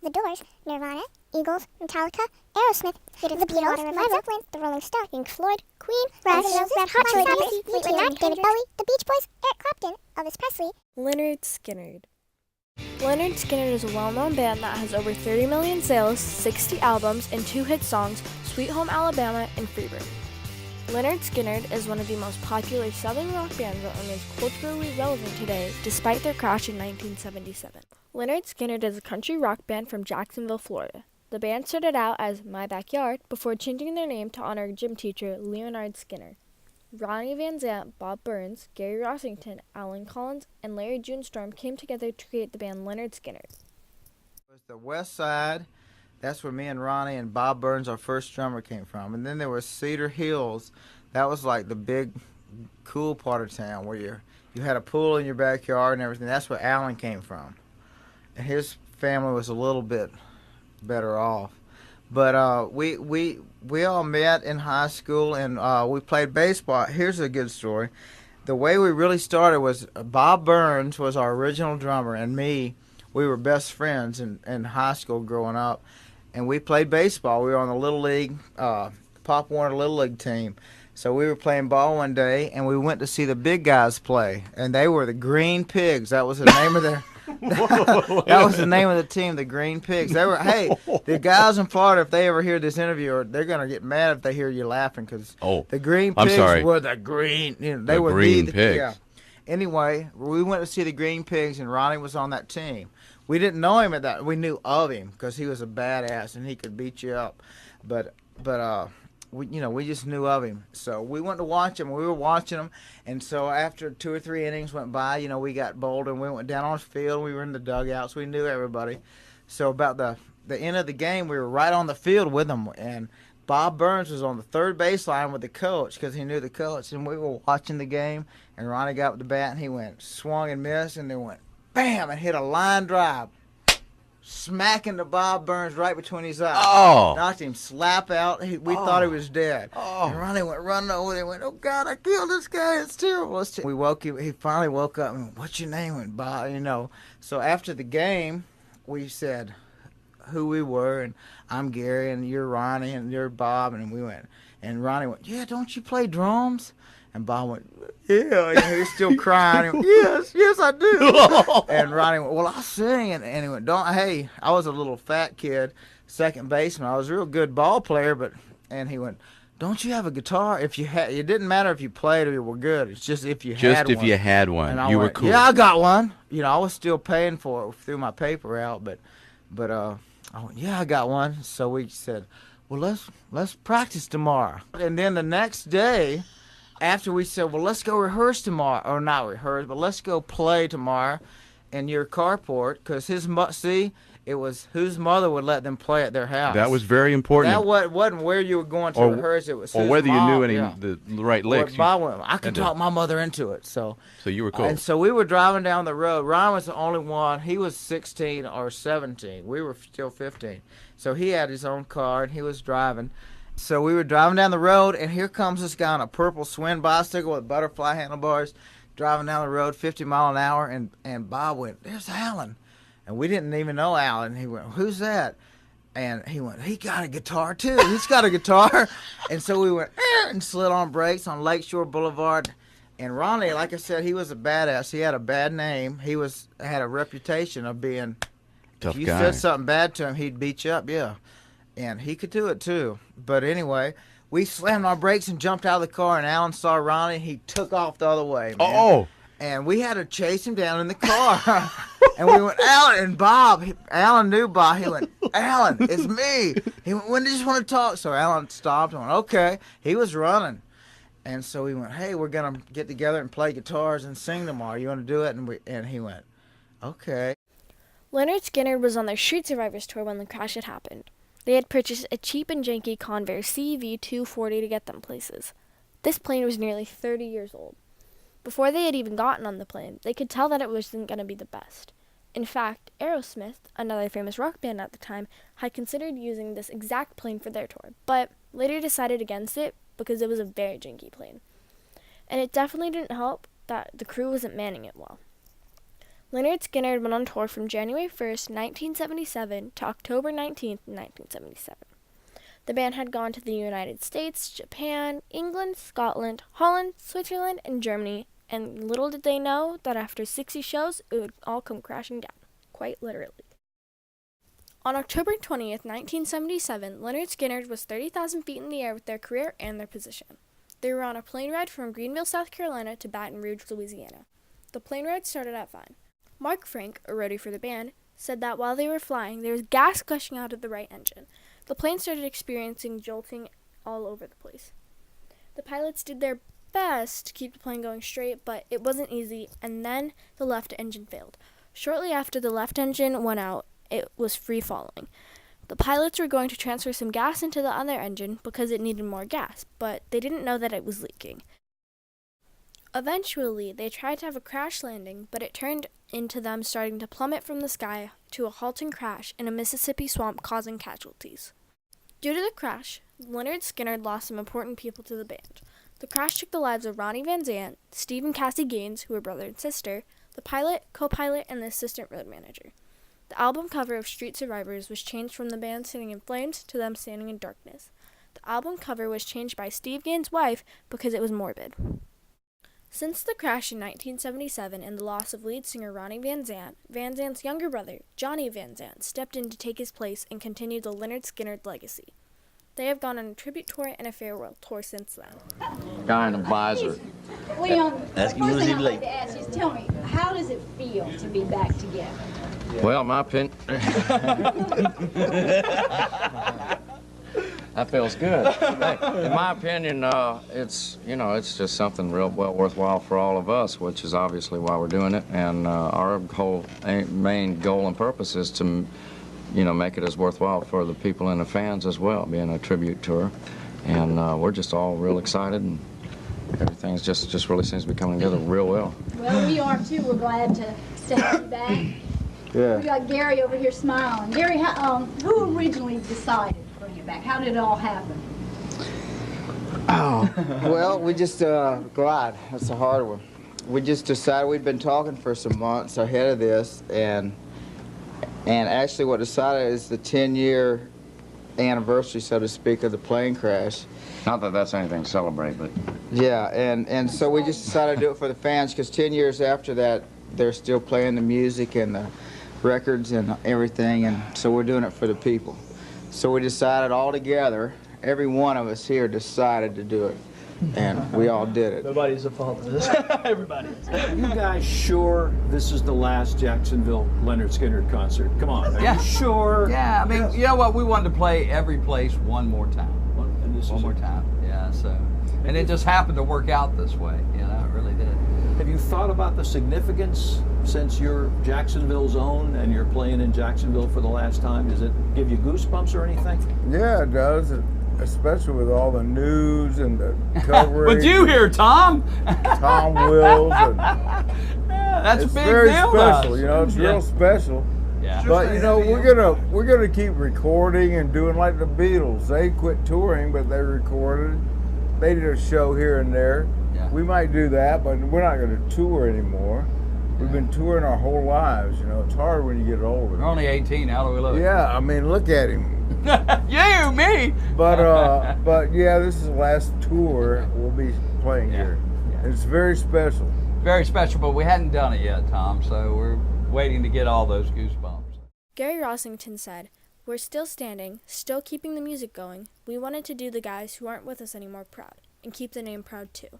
The Doors, Nirvana, Eagles, Metallica, Aerosmith, the Beatles, Led Zeppelin, the Rolling Stones, Pink Floyd, Queen, Red Hot Chili Peppers, Fleetwood Mac, David Bowie, the Beach Boys, Eric Clapton, Elvis Presley. Lynyrd Skynyrd. Lynyrd Skynyrd is a well-known band that has over 30 million sales, 60 albums, and 2 hit songs, Sweet Home Alabama and Free Room. Lynyrd Skynyrd is one of the most popular southern rock bands that remains culturally relevant today, despite their crash in 1977. Lynyrd Skynyrd is a country rock band from Jacksonville, Florida. The band started out as My Backyard before changing their name to honor gym teacher Lynyrd Skynyrd. Ronnie Van Zant, Bob Burns, Gary Rossington, Alan Collins, and Larry Junestorm came together to create the band Lynyrd Skynyrd. It was the West Side. That's where me and Ronnie and Bob Burns, our first drummer, came from. And then there was Cedar Hills. That was like the big, cool part of town where you had a pool in your backyard and everything. That's where Alan came from. And his family was a little bit better off. But we all met in high school, and we played baseball. Here's a good story. The way we really started was Bob Burns was our original drummer, and me, we were best friends in high school growing up. And we played baseball. We were on the Little League, Pop Warner Little League team. So we were playing ball one day, and we went to see the big guys play. And they were the Green Pigs. That was the name of their... that was the name of the team, the Green Pigs. They were, hey, the guys in Florida, if they ever hear this interview, they're going to get mad if they hear you laughing, because the Green Pigs were the green, they were Green Pigs. Yeah. Anyway, we went to see the Green Pigs, and Ronnie was on that team. We didn't know him at that. We knew of him because he was a badass and he could beat you up. But we just knew of him. So we went to watch him. We were watching him, and so after 2 or 3 innings went by, we got bold and we went down on the field. We were in the dugouts. We knew everybody. So about the end of the game, we were right on the field with them, and Bob Burns was on the third baseline with the coach because he knew the coach, and we were watching the game. And Ronnie got with the bat and he went swung and missed, and then went bam and hit a line drive, smacking to Bob Burns right between his eyes. Oh. Knocked him slap out. We thought he was dead. Oh. And Ronnie went running over there and went, "Oh, God, I killed this guy. It's terrible." We woke him. He finally woke up and went, "What's your name?" And Bob, So after the game, we said who we were, and I'm Gary, and you're Ronnie, and you're Bob. And we went, and Ronnie went, "Yeah, don't you play drums?" And Bob went, "Yeah." And he was still crying. He went, yes, I do. And Ronnie went, "Well, I'll sing." And he went, "Hey, I was a little fat kid, second baseman. I was a real good ball player, and he went, "Don't you have a guitar? If you had, it didn't matter if you played or you were good. It's just if you had one." Just if you had one, and you went, were cool. "Yeah, I got one." I was still paying for it through my paper out, but I went, "Yeah, I got one." So we said, "Well, let's practice tomorrow." And then the next day, after we said, "Well, let's go rehearse tomorrow," or not rehearse, but let's go play tomorrow in your carport, because it was whose mother would let them play at their house. That was very important. That wasn't where you were going to rehearse. It was or whose whether mom, you knew the right licks. I could talk my mother into it. So you were cool. And so we were driving down the road. Ryan was the only one. He was 16 or 17. We were still 15. So he had his own car, and he was driving. So we were driving down the road, and here comes this guy on a purple Swin bicycle with butterfly handlebars, driving down the road 50 miles an hour, and Bob went, "There's Alan." And we didn't even know Alan. He went, "Who's that?" And he went, "He got a guitar too. He's got a guitar." And so we went and slid on brakes on Lakeshore Boulevard. And Ronnie, like I said, he was a badass. He had a bad name. He had a reputation of being tough if you guy. said something bad to him, he'd beat you up. Yeah. And he could do it too. But anyway, we slammed our brakes and jumped out of the car, and Alan saw Ronnie, and he took off the other way, man. Oh. And we had to chase him down in the car. And we went, "Alan," and Bob, Alan knew Bob. He went, "Alan, it's me." He went, "When do you just want to talk?" So Alan stopped and went, "Okay." He was running. And so we went, "Hey, we're going to get together and play guitars and sing tomorrow. You want to do it?" And he went, "Okay." Lynyrd Skynyrd was on their Street Survivors tour when the crash had happened. They had purchased a cheap and janky Convair CV-240 to get them places. This plane was nearly 30 years old. Before they had even gotten on the plane, they could tell that it wasn't going to be the best. In fact, Aerosmith, another famous rock band at the time, had considered using this exact plane for their tour, but later decided against it because it was a very janky plane. And it definitely didn't help that the crew wasn't manning it well. Lynyrd Skynyrd went on tour from January 1st, 1977 to October 19th, 1977. The band had gone to the United States, Japan, England, Scotland, Holland, Switzerland, and Germany, and little did they know that after 60 shows, it would all come crashing down, quite literally. On October 20th, 1977, Lynyrd Skynyrd was 30,000 feet in the air with their career and their position. They were on a plane ride from Greenville, South Carolina to Baton Rouge, Louisiana. The plane ride started out fine. Mark Frank, a roadie for the band, said that while they were flying, there was gas gushing out of the right engine. The plane started experiencing jolting all over the place. The pilots did their best to keep the plane going straight, but it wasn't easy, and then the left engine failed. Shortly after the left engine went out, it was free-falling. The pilots were going to transfer some gas into the other engine because it needed more gas, but they didn't know that it was leaking. Eventually, they tried to have a crash landing, but it turned into them starting to plummet from the sky to a halting crash in a Mississippi swamp, causing casualties. Due to the crash, Lynyrd Skynyrd lost some important people to the band. The crash took the lives of Ronnie Van Zant, Steve and Cassie Gaines, who were brother and sister, the pilot, co-pilot, and the assistant road manager. The album cover of Street Survivors was changed from the band sitting in flames to them standing in darkness. The album cover was changed by Steve Gaines' wife because it was morbid. Since the crash in 1977 and the loss of lead singer Ronnie Van Zant's younger brother, Johnny Van Zant, stepped in to take his place and continued the Lynyrd Skynyrd legacy. They have gone on a tribute tour and a farewell tour since then. Guy in a visor. Leon, the Ask first him, was he thing I'd like late? to ask you is tell me, how does it feel to be back together? Well, my opinion. That feels good. Hey, in my opinion, it's just something real well worthwhile for all of us, which is obviously why we're doing it. And our whole main goal and purpose is to, make it as worthwhile for the people and the fans as well, being a tribute tour. And we're just all real excited, and everything's just really seems to be coming together real well. Well, we are too. We're glad to have you back. Yeah. We got Gary over here smiling. Gary, who originally decided to bring you back? How did it all happen? Oh, well, we just, glad. That's a hard one. We just decided, we'd been talking for some months ahead of this, and actually what decided is the 10-year anniversary, so to speak, of the plane crash. Not that that's anything to celebrate, but... Yeah, and so we just decided to do it for the fans, because 10 years after that, they're still playing the music and the records and everything, and so we're doing it for the people. So we decided all together, every one of us here decided to do it, and we all did it. Nobody's at fault of this. Everybody is. You guys sure this is the last Jacksonville Lynyrd Skynyrd concert? Come on, are you sure? Yeah, I mean, you know what? We wanted to play every place one more time. And this One is more time, yeah, so. And it just happened to work out this way, it really did. Have you thought about the significance since you're Jacksonville's own and you're playing in Jacksonville for the last time? Does it give you goosebumps or anything? Yeah, it does, especially with all the news and the coverage. But you here, Tom? Tom Wills. And That's a it's big very deal to special, us. it's real special. Yeah. But we're gonna keep recording and doing like the Beatles. They quit touring, but they recorded. They did a show here and there. Yeah. We might do that, but we're not gonna tour anymore. We've been touring our whole lives. It's hard when you get older. We're only 18, how do we look? Yeah, I mean, look at him. You, me! But yeah, this is the last tour we'll be playing here. Yeah. It's very special. Very special, but we hadn't done it yet, Tom, so we're waiting to get all those goosebumps. Gary Rossington said, "We're still standing, still keeping the music going. We wanted to do the guys who aren't with us anymore proud, and keep the name proud too."